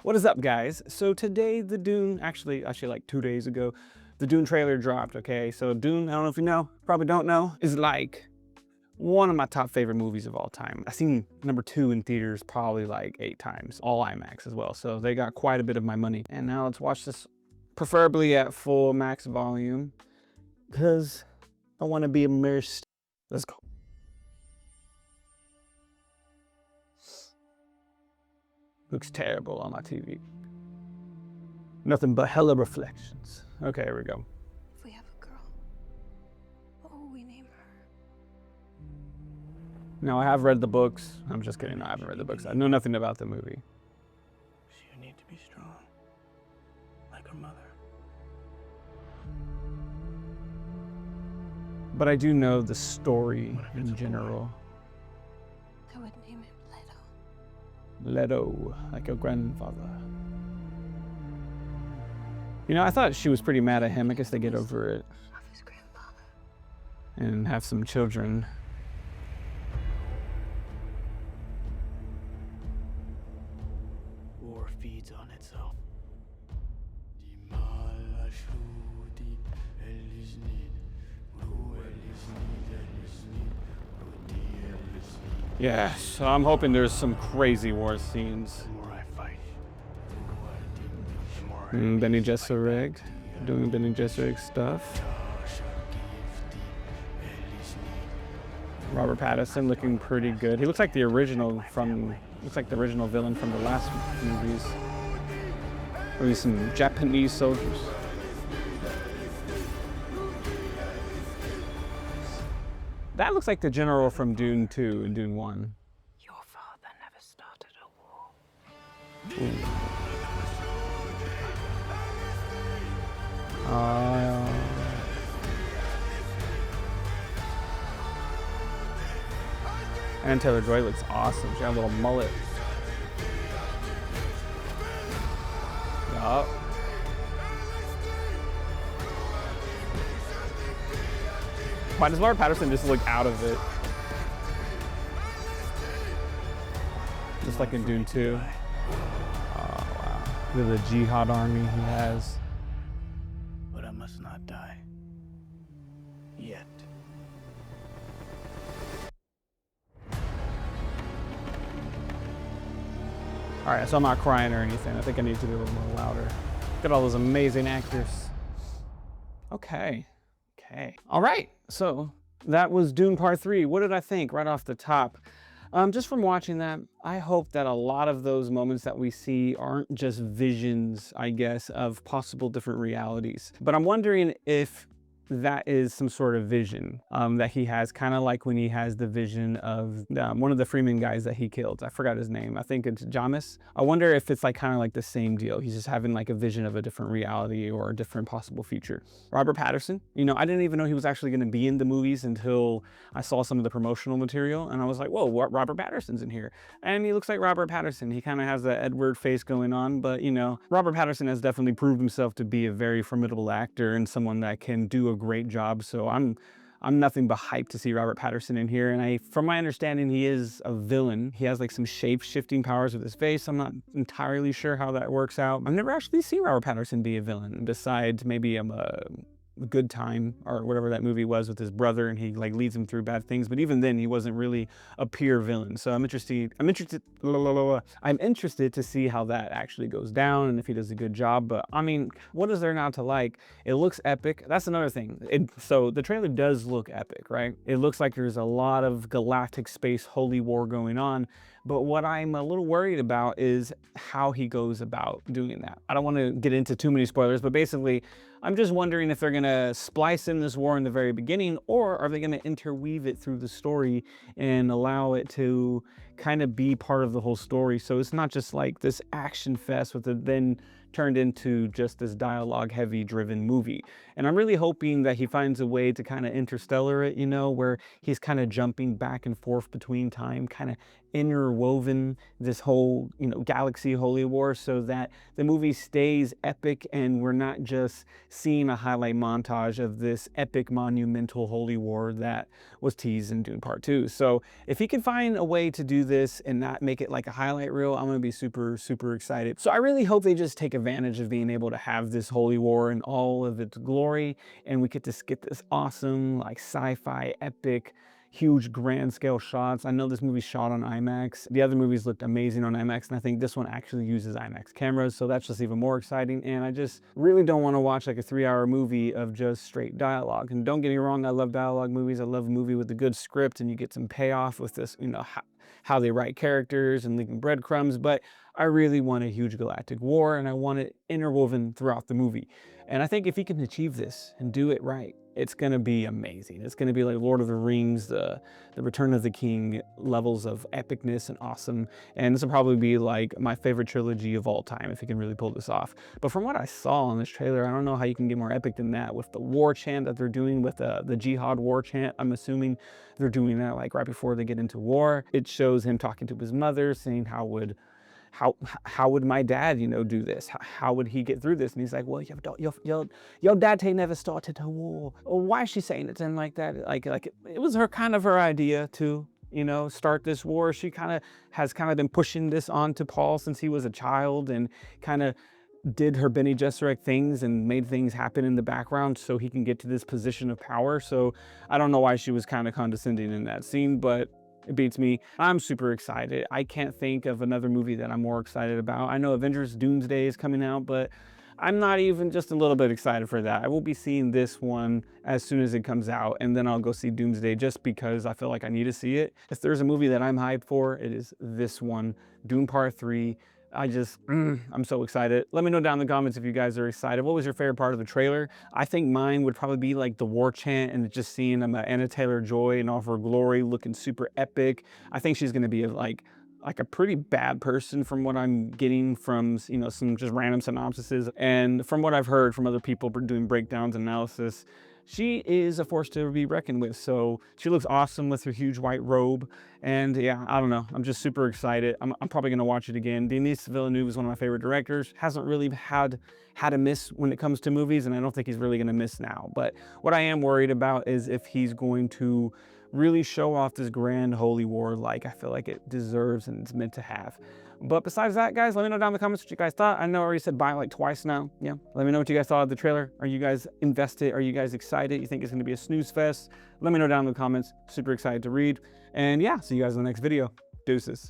What is up, guys? So today the Dune, actually like 2 days ago, the Dune trailer dropped, okay? So Dune, I don't know if you know, probably don't know, is like one of my top favorite movies of all time. I've seen number 2 in theaters probably like 8 times, all IMAX as well. So they got quite a bit of my money. And now let's watch this preferably at full max volume because I want to be immersed. Let's go. Looks terrible on my TV. Nothing but hella reflections. Okay, here we go. If we have a girl, what will we name her? Now, I have read the books. I'm just kidding. No, I haven't read the books. I know nothing about the movie. She need to be strong, like her mother. But I do know the story in general. I would name him Leto. Leto, like your grandfather. You know, I thought she was pretty mad at him. I guess they get over it Of his grandfather. and have some children. War feeds on itself. Yeah, so I'm hoping there's some crazy war scenes. The more I fight, the more Benny Gesserit doing Benny Gesserit stuff. Robert Pattinson looking pretty good. He looks like the original villain from the last movies. Maybe some Japanese soldiers. That looks like the general from Dune 2 and Dune 1. Your father never started a war. Anna Taylor-Joy looks awesome. She got a little mullet. Yup. Why does Robert Pattinson just look out of it? Just like in Dune 2. Oh, wow. Look at the jihad army he has. But I must not die. Yet. All right, so I'm not crying or anything. I think I need to be a little more louder. Look at all those amazing actors. Okay. All right, so that was Dune Part 3. What did I think right off the top? Just from watching that, I hope that a lot of those moments that we see aren't just visions, I guess, of possible different realities. But I'm wondering if that is some sort of vision that he has, kind of like when he has the vision of one of the Freeman guys that he killed. I forgot his name. I think it's Jamis. I wonder if it's like kind of like the same deal. He's just having like a vision of a different reality or a different possible future. Robert Pattinson, you know, I didn't even know he was actually going to be in the movies until I saw some of the promotional material, and I was like, whoa, Robert Pattinson's in here. And he looks like Robert Pattinson. He kind of has that Edward face going on, but you know, Robert Pattinson has definitely proved himself to be a very formidable actor and someone that can do a great job. So I'm nothing but hyped to see Robert Pattinson in here. And from my understanding, he is a villain. He has like some shape-shifting powers with his face. I'm not entirely sure how that works out. I've never actually seen Robert Pattinson be a villain, besides maybe a Good Time or whatever that movie was with his brother, and he like leads him through bad things. But even then, he wasn't really a pure villain. So I'm interested to see how that actually goes down and if he does a good job. But I mean, what is there not to like? It looks epic. That's another thing. So the trailer does look epic, right? It looks like there's a lot of galactic space holy war going on. But what I'm a little worried about is how he goes about doing that. I don't want to get into too many spoilers, but basically, I'm just wondering if they're gonna splice in this war in the very beginning, or are they gonna interweave it through the story and allow it to kind of be part of the whole story. So it's not just like this action fest with it then turned into just this dialogue heavy driven movie. And I'm really hoping that he finds a way to kind of interstellar it, you know, where he's kind of jumping back and forth between time, kind of interwoven this whole, galaxy holy war so that the movie stays epic and we're not just seeing a highlight montage of this epic monumental holy war that was teased in Dune Part 2. So if he can find a way to do this and not make it like a highlight reel, I'm gonna be super, super excited. So I really hope they just take advantage of being able to have this holy war in all of its glory, and we get to get this awesome, like sci-fi epic, huge grand scale shots. I know this movie's shot on IMAX. The other movies looked amazing on IMAX, and I think this one actually uses IMAX cameras, so that's just even more exciting. And I just really don't want to watch like a 3-hour movie of just straight dialogue. And don't get me wrong, I love dialogue movies. I love a movie with a good script and you get some payoff with this, how they write characters and leaving breadcrumbs, but I really want a huge galactic war and I want it interwoven throughout the movie. And I think if he can achieve this and do it right, it's gonna be amazing. It's gonna be like Lord of the Rings, the Return of the King levels of epicness and awesome. And this will probably be like my favorite trilogy of all time if he can really pull this off. But from what I saw in this trailer, I don't know how you can get more epic than that with the war chant that they're doing with the jihad war chant. I'm assuming they're doing that like right before they get into war. It shows him talking to his mother, saying how would my dad, do this? How would he get through this? And he's like, well, your dad ain't never started a war. Or why is she saying it then like that? Like it was her idea to, start this war. She has been pushing this on to Paul since he was a child and did her Bene Gesserit things and made things happen in the background so he can get to this position of power. So I don't know why she was condescending in that scene, but it beats me. I'm super excited. I can't think of another movie that I'm more excited about. I know Avengers Doomsday is coming out, but I'm not even just a little bit excited for that. I will be seeing this one as soon as it comes out, and then I'll go see Doomsday just because I feel like I need to see it. If there's a movie that I'm hyped for, it is this one, Dune Part 3. I'm so excited. Let me know down in the comments if you guys are excited. What was your favorite part of the trailer? I think mine would probably be like the war chant and just seeing Anna Taylor-Joy in all of her glory looking super epic. I think she's gonna be like a pretty bad person from what I'm getting from, some just random synopsises. And from what I've heard from other people doing breakdowns and analysis, she is a force to be reckoned with. So she looks awesome with her huge white robe. And yeah, I don't know. I'm just super excited. I'm probably going to watch it again. Denis Villeneuve is one of my favorite directors. Hasn't really had a miss when it comes to movies, and I don't think he's really going to miss now. But what I am worried about is if he's going to really show off this grand holy war like I feel like it deserves and it's meant to have. But besides that, guys, let me know down in the comments what you guys thought. I know I already said bye like twice now. Yeah, let me know what you guys thought of the trailer. Are you guys invested? Are you guys excited? You think it's going to be a snooze fest? Let me know down in the comments. Super excited to read. And yeah, see you guys in the next video. Deuces.